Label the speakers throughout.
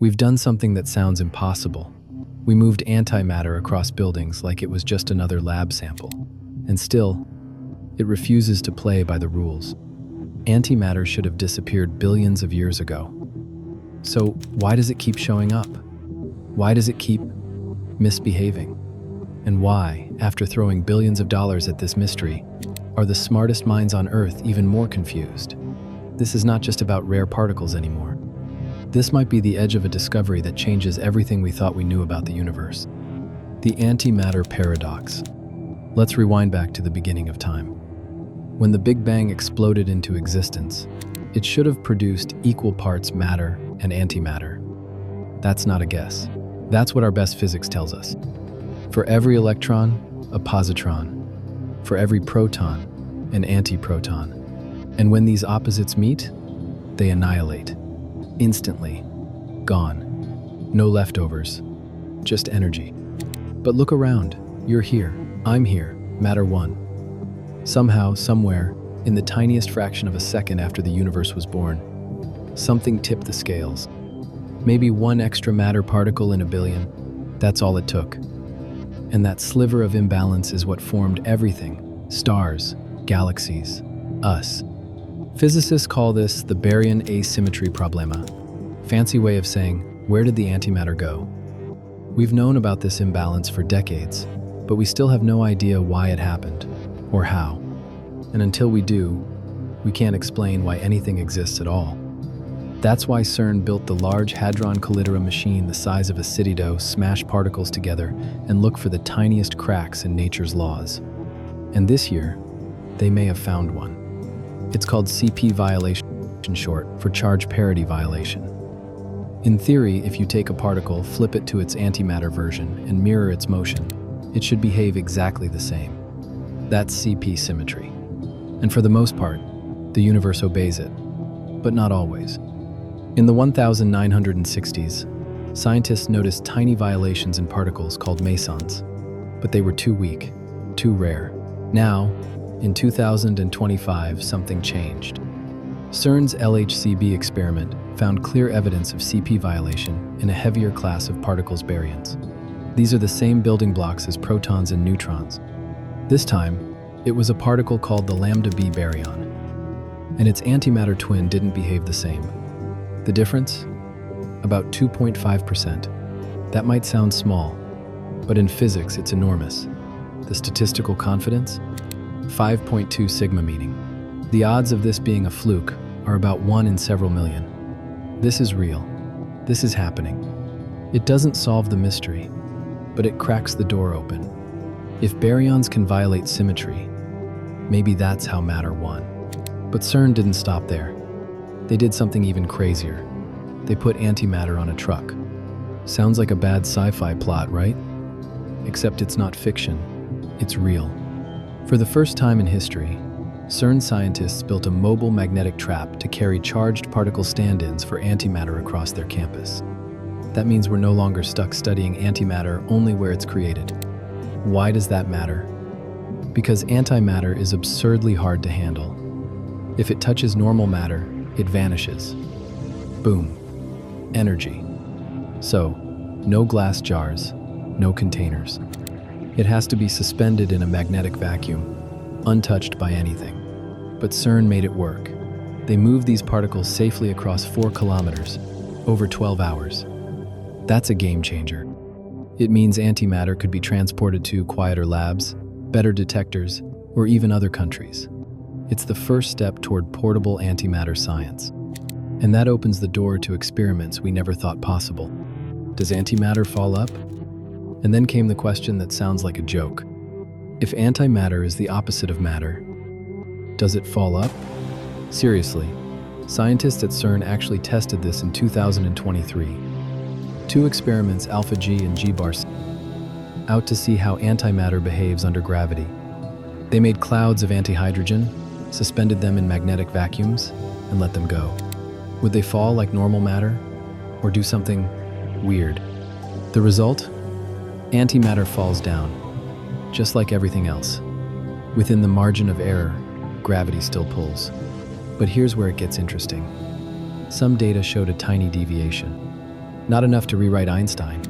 Speaker 1: We've done something that sounds impossible. We moved antimatter across buildings like it was just another lab sample. And still, it refuses to play by the rules. Antimatter should have disappeared billions of years ago. So why does it keep showing up? Why does it keep misbehaving? And why, after throwing billions of dollars at this mystery, are the smartest minds on Earth even more confused? This is not just about rare particles anymore. This might be the edge of a discovery that changes everything we thought we knew about the universe. The Antimatter Paradox. Let's rewind back to the beginning of time. When the Big Bang exploded into existence, it should have produced equal parts matter and antimatter. That's not a guess. That's what our best physics tells us. For every electron, a positron. For every proton, an antiproton. And when these opposites meet, they annihilate. Instantly. Gone. No leftovers. Just energy. But look around. You're here. I'm here. Matter one. Somehow, somewhere, in the tiniest fraction of a second after the universe was born, something tipped the scales. Maybe one extra matter particle in a billion. That's all it took. And that sliver of imbalance is what formed everything. Stars, galaxies, us. Physicists call this the Baryon asymmetry problema. Fancy way of saying, where did the antimatter go? We've known about this imbalance for decades, but we still have no idea why it happened, or how. And until we do, we can't explain why anything exists at all. That's why CERN built the Large Hadron Collider machine the size of a city to smash particles together and look for the tiniest cracks in nature's laws. And this year, they may have found one. It's called CP violation, short for charge parity violation. In theory, if you take a particle, flip it to its antimatter version, and mirror its motion, it should behave exactly the same. That's CP symmetry. And for the most part, the universe obeys it, but not always. In the 1960s, scientists noticed tiny violations in particles called mesons, but they were too weak, too rare. Now, in 2025, something changed. CERN's LHCb experiment found clear evidence of CP violation in a heavier class of particles, baryons. These are the same building blocks as protons and neutrons. This time, it was a particle called the lambda B baryon, and its antimatter twin didn't behave the same. The difference? About 2.5%. That might sound small, but in physics it's enormous. The statistical confidence? 5.2 sigma meaning. The odds of this being a fluke are about 1 in several million. This is real. This is happening. It doesn't solve the mystery, but it cracks the door open. If baryons can violate symmetry, maybe that's how matter won. But CERN didn't stop there. They did something even crazier. They put antimatter on a truck. Sounds like a bad sci-fi plot, right? Except it's not fiction, it's real. For the first time in history, CERN scientists built a mobile magnetic trap to carry charged particle stand-ins for antimatter across their campus. That means we're no longer stuck studying antimatter only where it's created. Why does that matter? Because antimatter is absurdly hard to handle. If it touches normal matter, it vanishes. Boom. Energy. So, no glass jars, no containers. It has to be suspended in a magnetic vacuum, untouched by anything. But CERN made it work. They moved these particles safely across 4 kilometers, over 12 hours. That's a game changer. It means antimatter could be transported to quieter labs, better detectors, or even other countries. It's the first step toward portable antimatter science. And that opens the door to experiments we never thought possible. Does antimatter fall up? And then came the question that sounds like a joke. If antimatter is the opposite of matter, does it fall up? Seriously, scientists at CERN actually tested this in 2023. 2 experiments, Alpha G and G bar C, out to see how antimatter behaves under gravity. They made clouds of antihydrogen, suspended them in magnetic vacuums, and let them go. Would they fall like normal matter, or do something weird? The result? Antimatter falls down, just like everything else. Within the margin of error, gravity still pulls. But here's where it gets interesting. Some data showed a tiny deviation. Not enough to rewrite Einstein,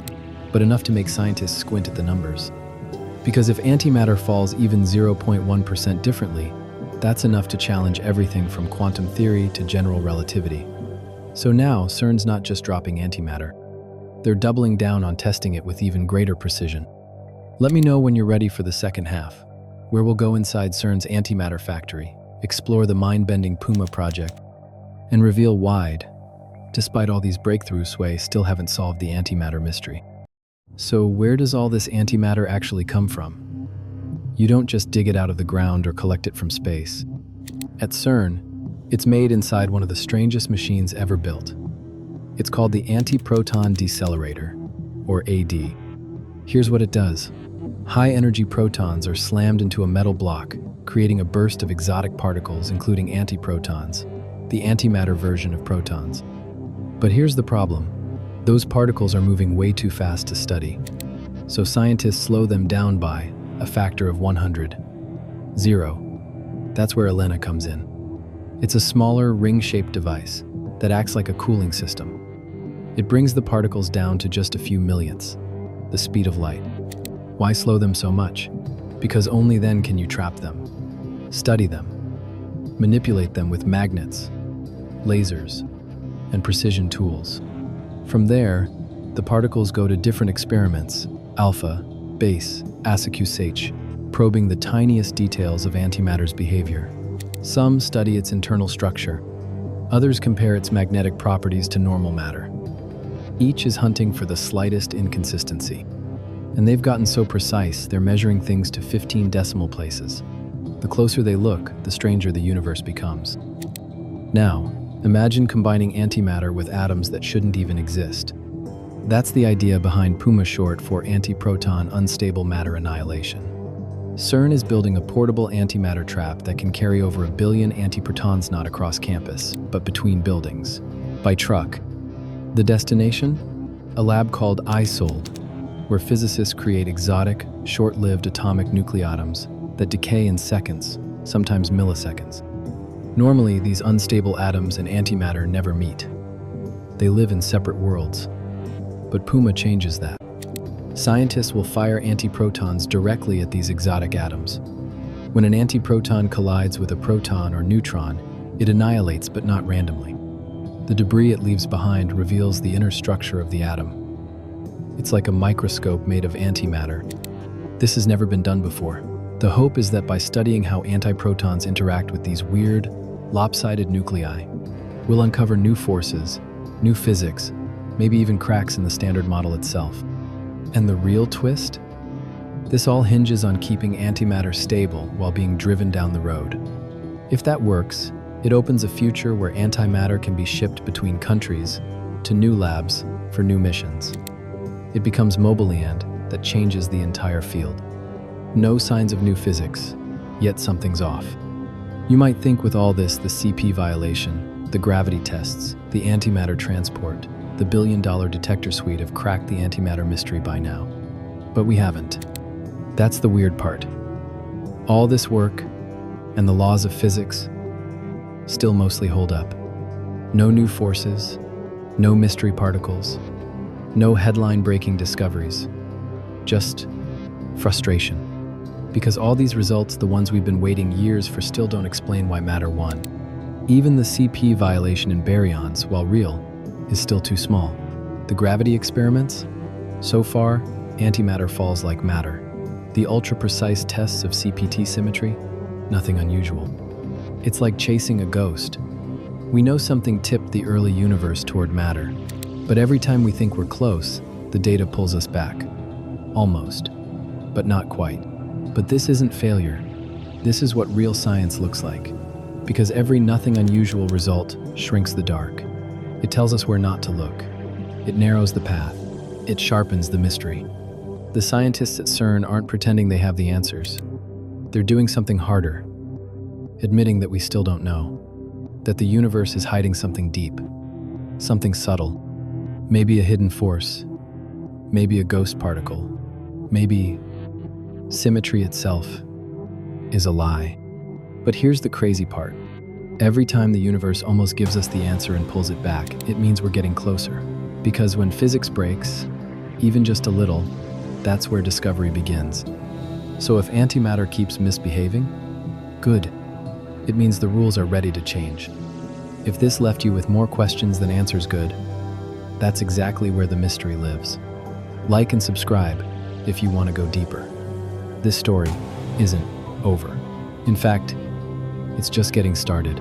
Speaker 1: but enough to make scientists squint at the numbers. Because if antimatter falls even 0.1% differently, that's enough to challenge everything from quantum theory to general relativity. So now, CERN's not just dropping antimatter. They're doubling down on testing it with even greater precision. Let me know when you're ready for the second half, where we'll go inside CERN's antimatter factory, explore the mind-bending PUMA project, and reveal why, despite all these breakthroughs, we still haven't solved the antimatter mystery. So where does all this antimatter actually come from? You don't just dig it out of the ground or collect it from space. At CERN, it's made inside one of the strangest machines ever built. It's called the Antiproton Decelerator, or AD. Here's what it does. High-energy protons are slammed into a metal block, creating a burst of exotic particles, including antiprotons, the antimatter version of protons. But here's the problem. Those particles are moving way too fast to study. So scientists slow them down by a factor of 100. 0. That's where ELENA comes in. It's a smaller, ring-shaped device that acts like a cooling system. It brings the particles down to just a few millionths, the speed of light. Why slow them so much? Because only then can you trap them, study them, manipulate them with magnets, lasers, and precision tools. From there, the particles go to different experiments, alpha, base, ASYMmetry, probing the tiniest details of antimatter's behavior. Some study its internal structure. Others compare its magnetic properties to normal matter. Each is hunting for the slightest inconsistency. And they've gotten so precise, they're measuring things to 15 decimal places. The closer they look, the stranger the universe becomes. Now, imagine combining antimatter with atoms that shouldn't even exist. That's the idea behind PUMA, short for Antiproton Unstable Matter Annihilation. CERN is building a portable antimatter trap that can carry over 1 billion antiprotons, not across campus, but between buildings, by truck. The destination? A lab called ISOLD, where physicists create exotic, short-lived atomic nucleatoms that decay in seconds, sometimes milliseconds. Normally, these unstable atoms and antimatter never meet. They live in separate worlds. But PUMA changes that. Scientists will fire antiprotons directly at these exotic atoms. When an antiproton collides with a proton or neutron, it annihilates, but not randomly. The debris it leaves behind reveals the inner structure of the atom. It's like a microscope made of antimatter. This has never been done before. The hope is that by studying how antiprotons interact with these weird, lopsided nuclei, we'll uncover new forces, new physics, maybe even cracks in the standard model itself. And the real twist? This all hinges on keeping antimatter stable while being driven down the road. If that works, it opens a future where antimatter can be shipped between countries to new labs for new missions. It becomes mobile-land that changes the entire field. No signs of new physics, yet something's off. You might think with all this, the CP violation, the gravity tests, the antimatter transport, the billion-dollar detector suite have cracked the antimatter mystery by now. But we haven't. That's the weird part. All this work, and the laws of physics, still mostly hold up. No new forces, no mystery particles, no headline-breaking discoveries. Just frustration. Because all these results, the ones we've been waiting years for, still don't explain why matter won. Even the CP violation in baryons, while real, is still too small. The gravity experiments? So far, antimatter falls like matter. The ultra-precise tests of CPT symmetry? Nothing unusual. It's like chasing a ghost. We know something tipped the early universe toward matter, but every time we think we're close, the data pulls us back. Almost, but not quite. But this isn't failure. This is what real science looks like, because every nothing unusual result shrinks the dark. It tells us where not to look. It narrows the path. It sharpens the mystery. The scientists at CERN aren't pretending they have the answers. They're doing something harder, admitting that we still don't know, that the universe is hiding something deep, something subtle, maybe a hidden force, maybe a ghost particle, maybe symmetry itself is a lie. But here's the crazy part. Every time the universe almost gives us the answer and pulls it back, it means we're getting closer. Because when physics breaks, even just a little, that's where discovery begins. So if antimatter keeps misbehaving, good. It means the rules are ready to change. If this left you with more questions than answers, good. That's exactly where the mystery lives. Like and subscribe if you want to go deeper. This story isn't over. In fact, it's just getting started.